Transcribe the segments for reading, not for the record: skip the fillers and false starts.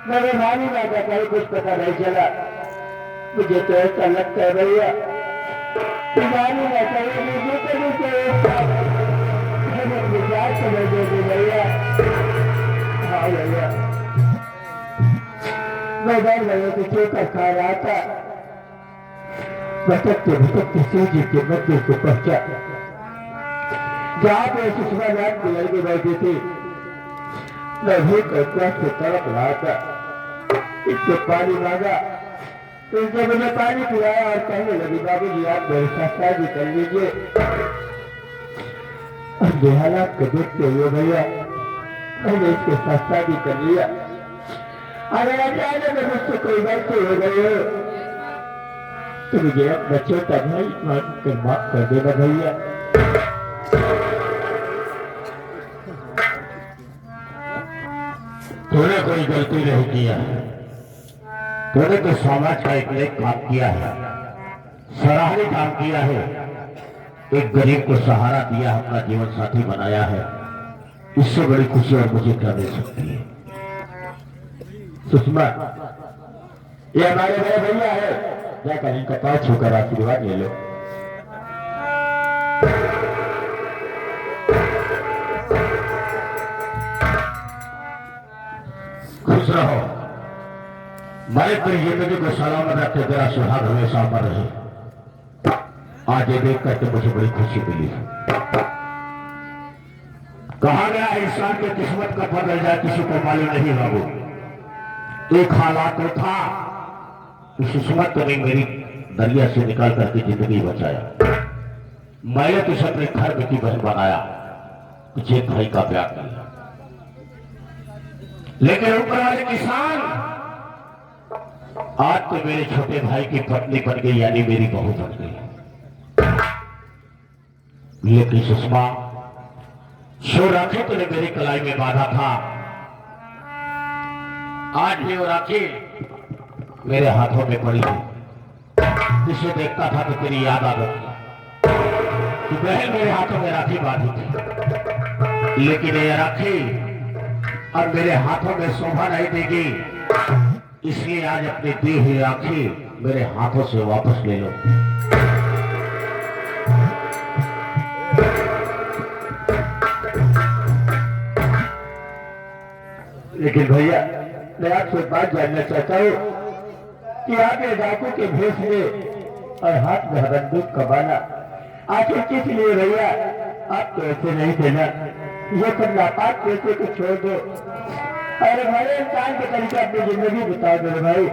मेरे मानी दादा कहीं कुछ पता नहीं चला। मुझे तो ऐसा लगता है भैया मानी ना कहीं मुझे तो नहीं गुजार समझ देगी भैया। हाँ भैया मैं डर भैया की चोकर खा रहा था। भटकते सूजी के मंदिर को पहुंचा जहाँ पे सुषमा नाथ की लड़की बैठी थी। मैं भूख से तड़प रहा था। इससे पानी मांगा तो इसने मुझे पानी पिलाया और कहने लगी बाबूजी आप मेरे साथ शादी कर लीजिए। और हालात को देखते हुए भैया मैंने इसके साथ शादी कर लिया। अगर अचानक में मुझसे कोई गलती हो गई हो तो मुझे अपना छोटा भाई मान कर माफ कर देना भैया। तूने कोई गलती नहीं किया। तूने तो समाज का एक नेक काम किया है, सराहनीय काम किया है। एक गरीब को सहारा दिया, अपना जीवन साथी बनाया है। इससे बड़ी खुशी और मुझे क्या मिल सकती है। सुषमा ये हमारे बड़े भैया है, जाकर इनका पैर छूकर आशीर्वाद ले लो। खुश रहो। मैं तेरी जिंदगी को सलामत रखे, तेरा सुहाग हमेशा अमर रहे। आज ये देख करके मुझे बड़ी खुशी मिली। कहा गया है इंसान की किस्मत का बदल जाए किसी को मालूम नहीं बाबू। एक हालात तो था कि किस्मत ने मेरी दरिया से निकाल करके जिंदगी बचाया। मैंने तुझे अपने घर की बहन बनाया, तुझे भाई का प्यार किया। लेकिन ऊपर वाले किसान आज तो मेरे छोटे भाई की पत्नी बन गई, यानी मेरी बहू बन गई। लेकिन सुषमा जो राखी तूने मेरी कलाई में बांधा था, आज भी वो राखी मेरे हाथों में पड़ी थी। जिसे देखता था तो तेरी याद आ गई कि बहन मेरे हाथों में राखी बांधी थी। लेकिन ये राखी अब मेरे हाथों में शोभा नहीं देगी, इसलिए आज अपनी दी हुई राखी मेरे हाथों से वापस ले लो। लेकिन भैया मैं आपसे बात जानना चाहता हूँ कि आपने डाकू के भेष में और हाथ में बंदूक का बाना आखिर किस लिए भैया? आप तो ऐसे नहीं थे ना। ये सब नापाक पैसे को छोड़ दो और हमारे इंसान के तरीके अपनी जिंदगी बिता दो भाई।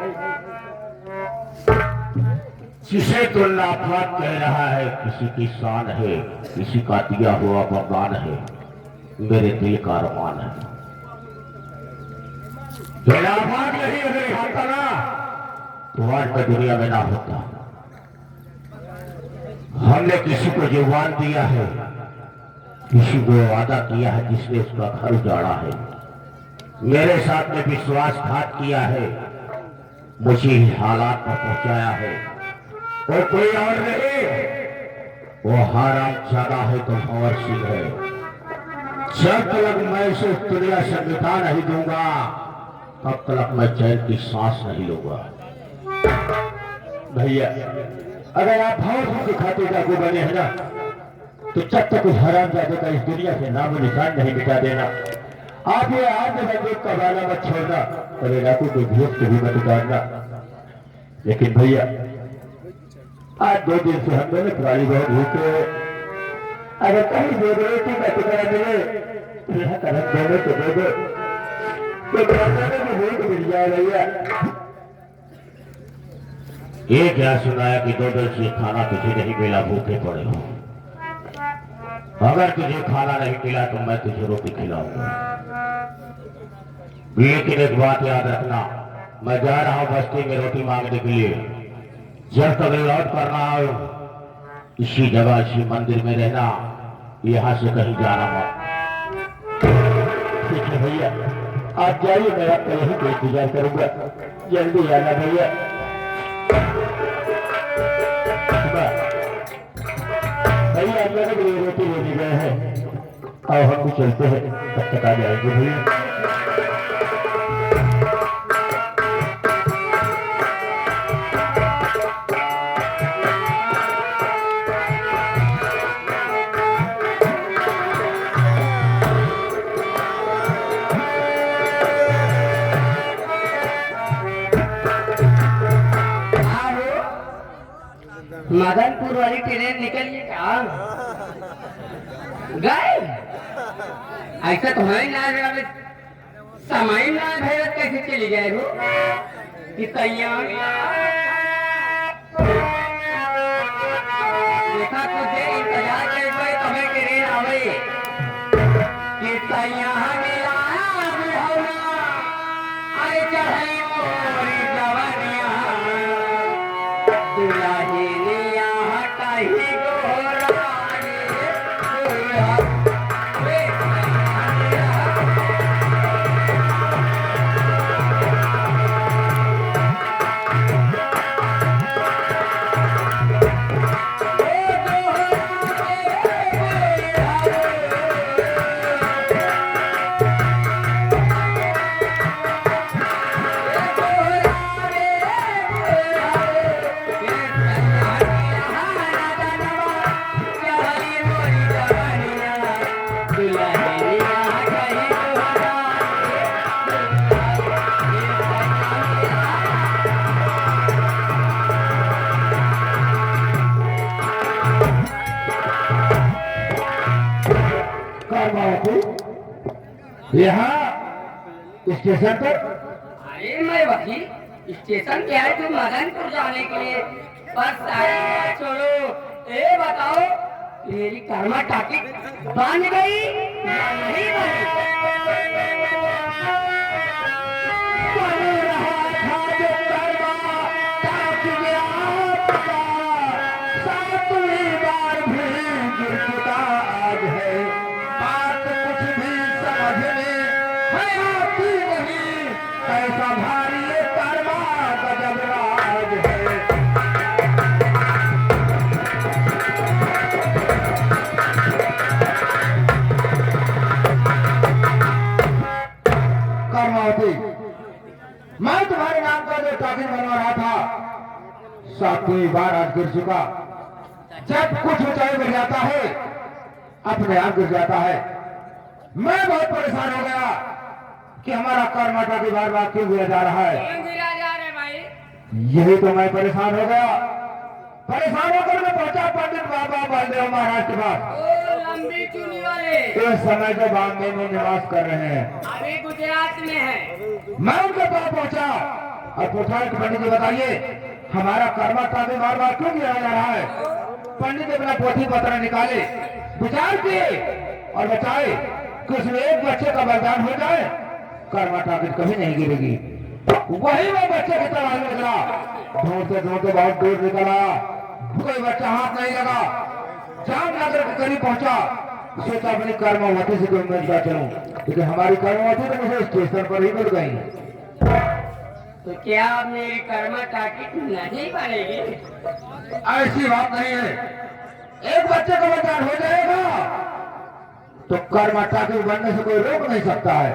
जिसे तो नापाक कह रहा है, किसी की शान है, किसी का दिया हुआ वरदान है, मेरे दिल का अरमान है। जो नापाक नहीं अगर होता ना तो आज मैं दुनिया में ना होता। हमने किसी को जुबान दिया है, किसी को वादा किया है, जिसने उसका घर उजाड़ा है। मेरे साथ में विश्वासघात किया है, मुझे हालात पर पहुंचाया है। और कोई और नहीं, वो हरामजादा है तो भंवर सिंह है। जब तक मैं इसे दुनिया से मिटा नहीं दूंगा तब तक मैं चैन की सांस नहीं लूंगा। भैया अगर आप भाव से खाते डाकू बने हैं ना तो जब तक उस हरामजादे का इस दुनिया से नामो निशान नहीं मिटा देना। आप ये हाथ में बंदूक का बाला मत छोड़ना और ये डाकू के भेष को भी मत उतारना। लेकिन भैया आज 2 दिन से हम दोनों पुरानी बहुत भूखे, अगर कहीं दो रोटी का टुकड़ा मिले यह करक दोनों को दे दो तो की भूख मिल जाए भैया। ये क्या सुनाया कि 2 दिन से खाना तुझे नहीं मिला, भूखे पड़े हो। अगर तुझे खाना नहीं मिला तो मैं तुझे रोटी खिलाऊंगा। लेकिन एक बात याद रखना, मैं जा रहा हूं बस्ती में रोटी मांगने के लिए। जब तक लौट कर ना आओ इसी जगह इसी मंदिर में रहना, यहां से कहीं जाना मत। ठीक है भैया आप जाइए, मैं आपका यही पे इंतजार करूंगा। जल्दी आना भैया। भैया आप लोगों के लिए रोटी लेने गए हैं, आओ हम भी चलते हैं, तब तक आ जाएंगे भैया। मदनपुर वाली ट्रेन निकली क्या गए? ऐसा तो है ना, समय ना भैरत कैसे चली गए हो कि तैयार देखा कुछ देर इंतजार कर तुम्हें ट्रेन आवे कि तैयार मिला अरे चढ़े मोरी जवानिया दुल्हनिया कहीं गोरा यहाँ स्टेशन पर। अरे मैं वकील स्टेशन पे आए तुम मदनपुर जाने के लिए बस आए छोड़ो। ए बताओ मेरी कर्मा टाकी बन गई या नहीं बनी? बन रहा था जो कर्मा टाकी आपका, सातवीं बार भी गिर चुका आज है। बात कुछ भी समझ में है आती नहीं, ऐसा भारी ये कर्मा गजब राज है। कर्मावती, मैं तुम्हारे नाम का जो टाकिन बनवा रहा था, सातवीं बार आज गिर चुका। जब कुछ ऊंचाई बढ़ जाता है अपने आप गिर जाता है। मैं बहुत परेशान हो गया कि हमारा कर्मा टाकी बार बार क्यों गिरा जा रहा है। क्यों गिरा जा रहे भाई? यही तो मैं परेशान हो गया। परेशान होकर मैं पहुंचा पंडित बाबा बलदेव महाराज के पास। ओ लंबी चुनी वाले इस समय जो बॉम्बे में निवास कर रहे हैं, अभी गुजरात में है। मैं उनके पास पहुंचा और पूछा कि पंडित जी बताइए हमारा कर्मा टाकी बार बार क्यों गिरा जा रहा है। पंडित जी अपना पोथी पत्र निकाले, विचार किए और बचाए कि उसमें एक बच्चे का बलिदान हो जाए, कर्मा टाकी कभी नहीं गिरेगी। वही वो बच्चे की तरह निकला, ढूंढते ढूंढते बहुत दूर निकला, कोई बच्चा हाथ नहीं लगा। जामनगर के करीब पहुंचा, सोचा अपनी कर्मावती से कोई मिलता चलूं, क्योंकि हमारी कर्मावती तो मुझे स्टेशन पर ही मिल गई। तो क्या अब मेरी कर्मा टाकी नहीं बनेगी? ऐसी बात नहीं है, एक बच्चे का बलिदान हो जाएगा तो कर्मा टाकी बनने से कोई रोक नहीं सकता है।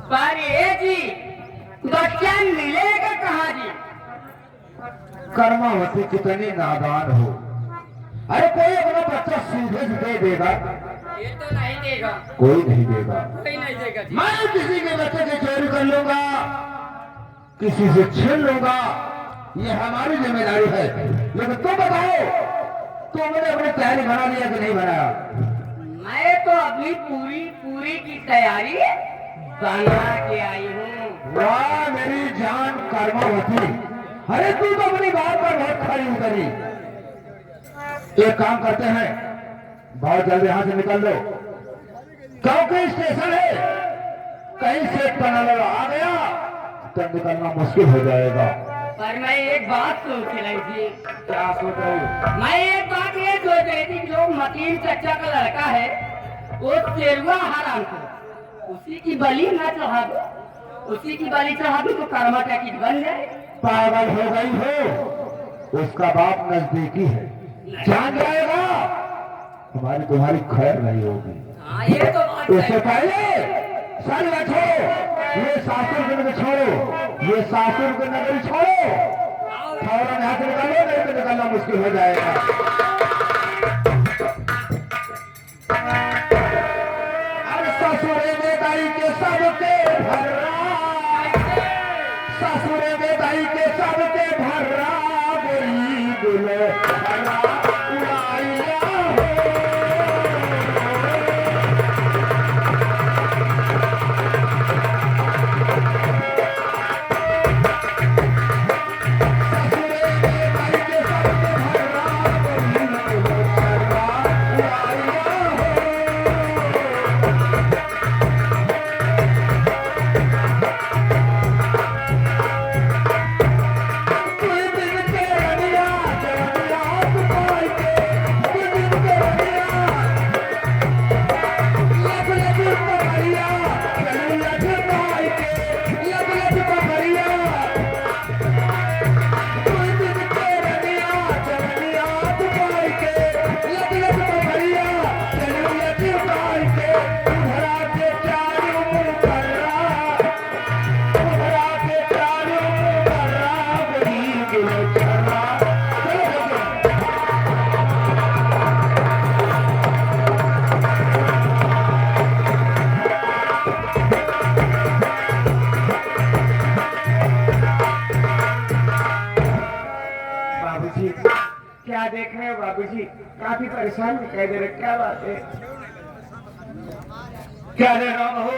पर ये जी बच्चा मिलेगा कहाँ जी? कर्मावती कितनी नादान हो, अरे कोई अपना बच्चा सीधे से दे देगा? ये तो नहीं देगा, कोई नहीं देगा। कोई नहीं देगा जी। मैं किसी के बच्चे की चोरी कर लूंगा, किसी से छीन लूंगा, ये हमारी जिम्मेदारी है। लेकिन तुम बताओ, तुमने अपनी तैयारी बना लिया कि नहीं बनाया? मैं तो अपनी पूरी पूरी की तैयारी बना के आई हूँ। वाह मेरी जान कर्मावती, अरे तू तो अपनी बात पर बहुत खरी उतरी। एक काम करते हैं, बहुत जल्दी यहाँ से निकल लो, क्योंकि स्टेशन है, कहीं से टनल आ गया तो निकलना मुश्किल हो जाएगा। पर मैं एक बात सोच रही थी। क्या सोच रही हो? मैं एक बात ये सोच रही थी, जो मतीन चचा का लड़का है वो तेरुआ हराम को उसी की बलि न चढ़ा दो, उसी की बलि चढ़ा दो तो कर्मा टाकी बन जाए। पागल हो गई हो, उसका बाप नजदीकी है, जान जाएगा हमारी तुम्हारी खैर नहीं होगी। हाँ ये तो बात उससे है। पहले सारी बात छोड़ो, ये सासुर के नगर छोड़ो, ये सासुर के नगर छोड़ो, फौरन यहाँ से निकालो, नहीं तो निकलना मुश्किल हो जाएगा। अरे ससुरे में दाई के सबके भर्रा, ससुरे में दाई के सबके भर्रा, गोरी बाबूजी, काफी परेशान दिखाई दे रहे, क्या बात है? क्या दे रहा हूँ?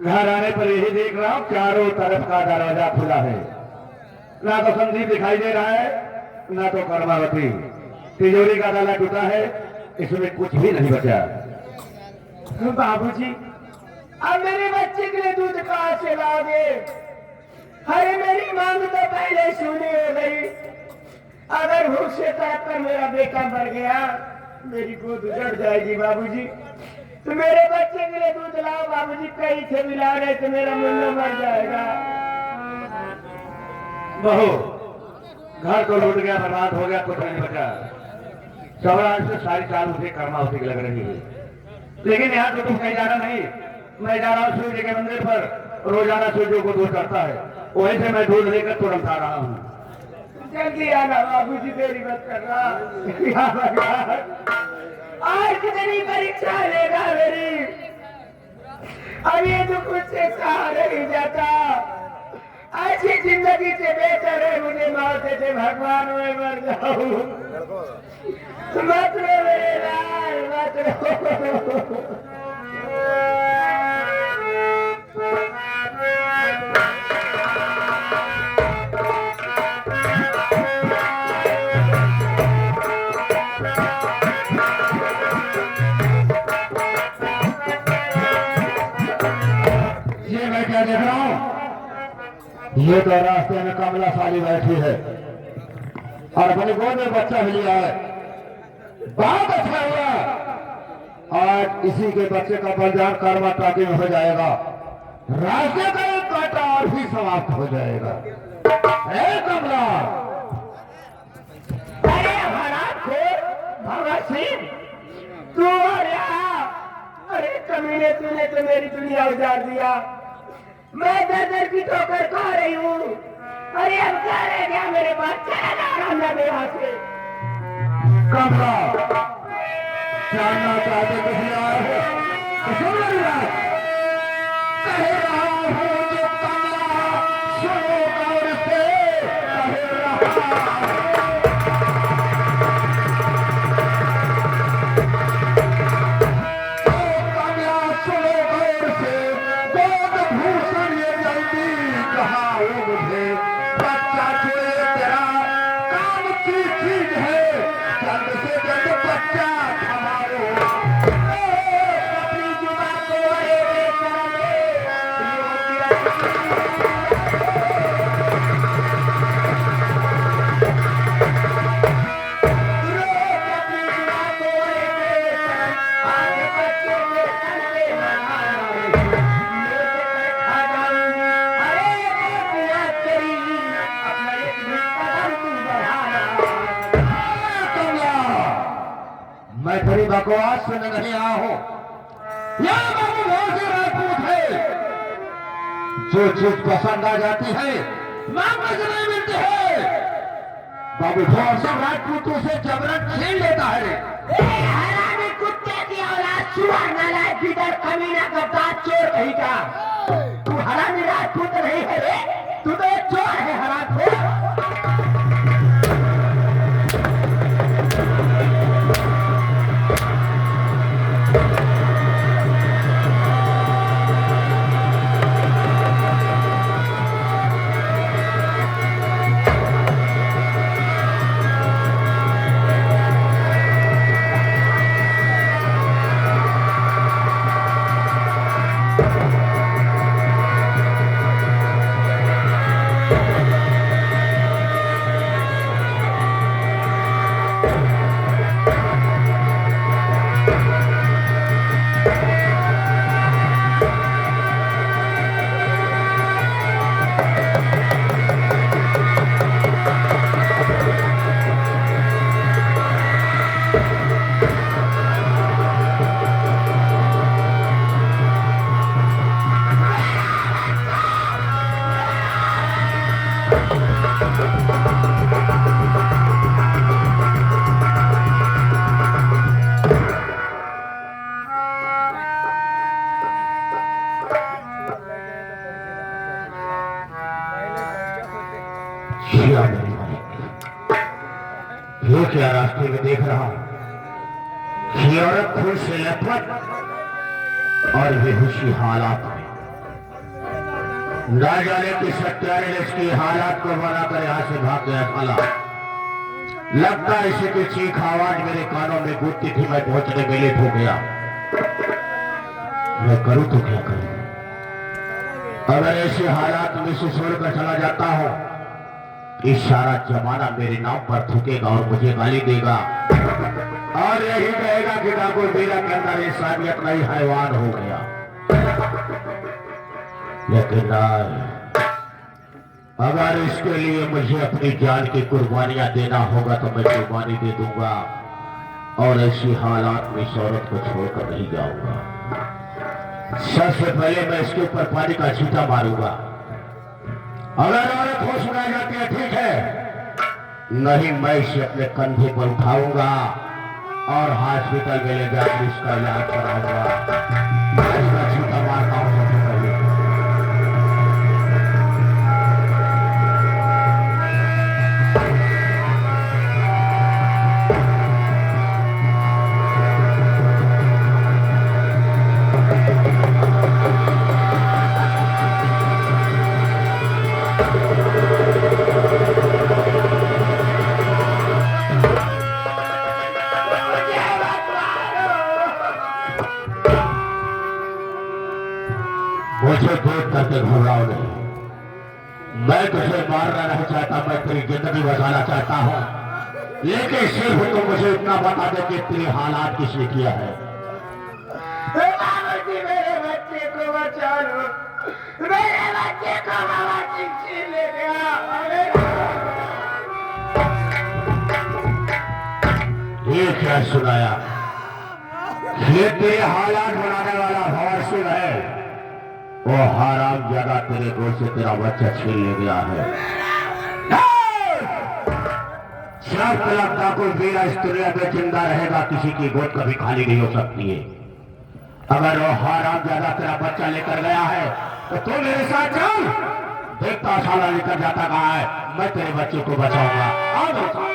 घर आने पर यही देख रहा हूँ चारों तरफ का दरवाजा खुला है, ना तो संदीप दिखाई दे रहा है ना तो कर्मावती। तिजोरी का ताला टूटा है, इसमें कुछ भी नहीं बचा। बाबूजी, अब मेरे बच्चे के लिए दूध कहाँ से लाओगे? अरे मेरी मांग तो पहले सुनी हो गई। अगर भूख से तड़प कर मेरा बेटा मर गया, मेरी गोद उजड़ जाएगी बाबूजी। तो मेरे बच्चे के लिए दूध लाओ बाबूजी, कहीं से मिला रहे तो मेरा मुन्ना मर जाएगा। बहू, घर तो लूट गया, बर्बाद हो गया, कुछ नहीं बचा। चौराहे से सारी चाल मुझे कर्मावती की लग रही है, लेकिन यहाँ तो तुम कहीं जाना नहीं। मैं जा रहा हूँ सूर्य जी के मंदिर पर, रोजाना सूर्य को दूध करता है, वहीं से मैं दूध लेकर तुरंत आ रहा हूँ। जल्दी आना बाबूजी, देरी मत करना। आज कितनी परीक्षा लेगा मेरी, अब ये दुख मुझसे सहा नहीं जाता। ऐसी जिंदगी से बेहतर है मुझे मौत से भगवान में मर जाऊं। मत रो मेरे लाल, मत रो। ये मैं क्या देख रहा हूँ? ये तो रास्ते में कमला साली बैठी है और अपने गोद में बच्चा भी लिया है। बहुत अच्छा हुआ, आज इसी के बच्चे का बलिदान कर्मा टाकी में हो जाएगा, रास्ते का एक कांटा और भी समाप्त हो जाएगा। कमला, अरे हरामखोर भगत सिंह, तू और यहाँ? अरे कमीने, तूने तो मेरी दुनिया उजाड़ दिया। मैं दर की ठोकर खा रही हूँ। अरे अब क्या रह गया मेरे पास? चला जा मेरे यहाँ से। कमला, जानना चाहते किसी और हो तो सुन मेरी बात। कह रहा हूँ जो कमला, सुनो गौर से, कह रहा हूँ। मुझे बच्चा चुए तेरा काम की चीज है, जल्द से जल्द बच्चा हमारो। अपनी जुबान को मैं तेरी बकवास सुन नहीं आया हूं। यह बाबू बहुत से राजपूत है, जो चीज पसंद आ जाती है मांगने से नहीं मिलती है। बाबू बहुत से राजपूतों से जबरन छीन लेता है। हरामी कुत्ते की औलाद, सुअर नालायक भीतर कमीना का दांत चोर कहीं का। तू हरामी राजपूत नहीं है रे, तू तो एक चोर है हरामखोर। ये क्या रास्ते में देख रहा हूं? ये औरत खून से लथपथ और बेहोशी हालात में, ना जाने किस हत्यारे ने इसकी हालात को बना कर यहां से भाग गया साला। लगता है इसी की चीख आवाज मेरे कानों में गूंजती थी। मैं पहुंचने में लेट हो गया। मैं करूं तो क्या करूं? अगर ऐसे हालात में से छोड़कर चला जाता हूं, इस सारा जमाना मेरे नाम पर थूकेगा और मुझे गाली देगा और यही कहेगा कि ठाकुर बीरा के अंदर इंसानियत नहीं, हैवान हो गया। लेकिन अगर इसके लिए मुझे अपनी जान की कुर्बानियां देना होगा तो मैं कुर्बानी दे दूंगा और ऐसी हालात में इस औरत को छोड़कर नहीं जाऊंगा। सबसे पहले मैं इसके ऊपर पानी का छींटा मारूंगा। अगर औरत होश में आ जाती है ठीक है, नहीं मैं इसे अपने कंधे पर उठाऊंगा और हॉस्पिटल में ले जाकर इसका इलाज कराऊंगा। इसका छींटा मारता हूं सबसे पहले। मुझे देख करके घबराओ नहीं। मैं तुझे मारना नहीं चाहता, मैं तेरी जिंदगी बचाना चाहता हूं। लेकिन सिर्फ तो मुझे इतना बता दे कि तेरे हालात किसने किया है। मेरे बच्चे को बचा लो, मेरे बच्चे को बाबा छीन ले गया। ये क्या सुनाया? ये तेरे हालात बनाने वाला भंवर है। वो हराम ज्यादा तेरे गोद से तेरा बच्चा छीन ले गया है। जब तक ठाकुर बीरा इस दुनिया में जिंदा रहेगा, किसी की गोद कभी खाली नहीं हो सकती है। अगर वो हराम ज्यादा तेरा बच्चा लेकर गया है तो तू मेरे साथ चल। देखता साला लेकर जाता कहाँ है, मैं तेरे बच्चे को बचाऊंगा। आओ बेटा।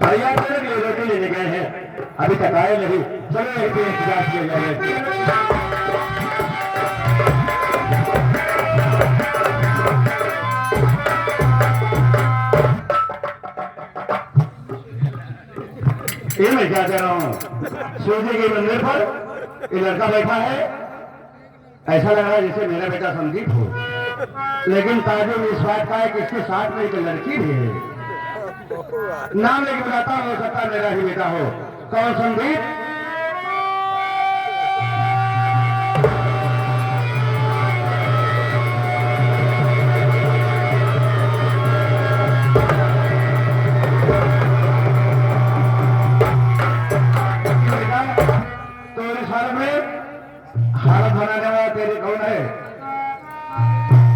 भैया तेरे लिए रोटी लेने गए हैं, अभी तक आए नहीं। चलो यहीं पे इंतजार किया जाए। ये मैं क्या कह रहा हूँ? सूजी के मंदिर पर ये लड़का बैठा है, ऐसा लग रहा है जैसे मेरा बेटा संदीप हो। लेकिन ताजुब इस बात का है कि इसके साथ में एक लड़की भी है। नाम लेके बुलाता हो सकता मेरा ही बेटा हो। कौन? संदीप। तो इस हालत में हालत बनाने वाला तेरे कौन है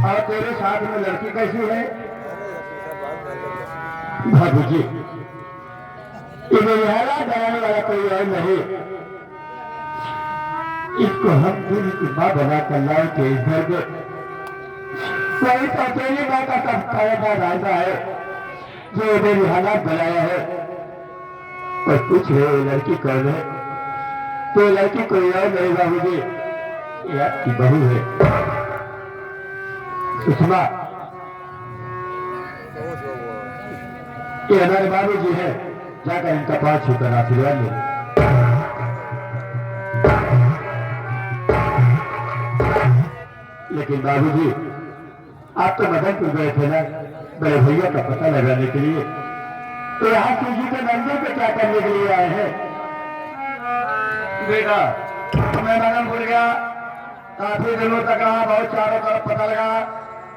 और तेरे साथ में लड़की कैसी है? बाबू जी, इन्हें हालात बनाने वाला कोई और नहीं। इसको हम पूरी की माँ बना कर लाए थे इस घर में। वही तो अकेली माँ का सब खाया राजा है जो मेरी हालात बनाया है। और पूछ रहे लड़की कौन है? तो लड़की कोई और नहीं बाबू जी, ये आपकी बहू है सुषमा। ये हमारे बाबू जी है, जाकर इनका पांव छूकर आशीर्वाद ले। लेकिन बाबू जी, आप तो मदनपुर गए थे ना मेरे भैया का पता लगाने के लिए, तो यहाँ सूजी के मंदिर पे क्या करने के लिए आए हैं? बेटा, मैं मदनपुर गया, काफी दिनों तक रहा, बहुत चारों तरफ पता लगा,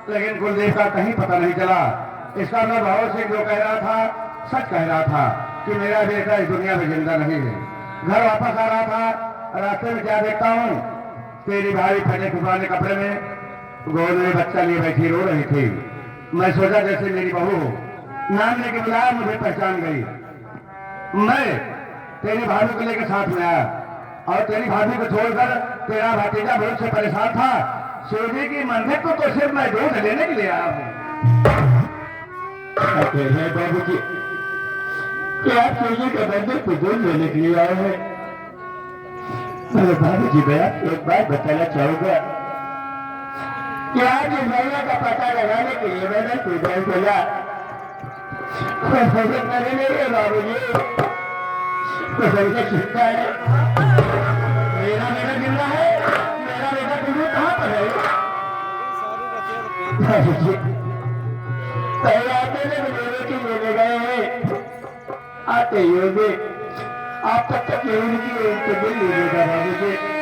लेकिन कुलदेव का कहीं पता नहीं चला। इसका मैं बहुत से जो कह रहा था सच कह रहा था कि मेरा बेटा इस दुनिया में जिंदा नहीं है। घर वापस आ रहा था, रास्ते में क्या देखता हूँ, तेरी भाई फटे पुराने कपड़े में गोद में बच्चा लिए बैठी रो रही थी। मैं सोचा जैसे मेरी बहू हो, नाम लेके बुलाया, मुझे पहचान गई। मैं तेरी भाभी को लेकर साथ में आया और तेरी भाभी को छोड़कर तेरा भतीजा बहुत से परेशान था। शिवजी की मंदिर को तो सिर्फ मैं दूध लेने के लिए आया हूँ। बाबू जी क्या आप शिवजी के मंदिर को दूध लेने के लिए आए हैं? मेरे बाबू जी मैं आपको एक बात बताना चाहूंगा कि आज इस महिला का पता लगाने के लिए मैंने पूजा बोला नहीं है बाबू जी, चिंता है। मेरा बेटा जिंदा है, मेरा बेटा गुरु कहाँ पर है? बाबू जी पहले आते थे मेरे की लेने गए हैं, आते ही होंगे। आप तब तक ये उनकी दिल लीजिएगा बाबू जी।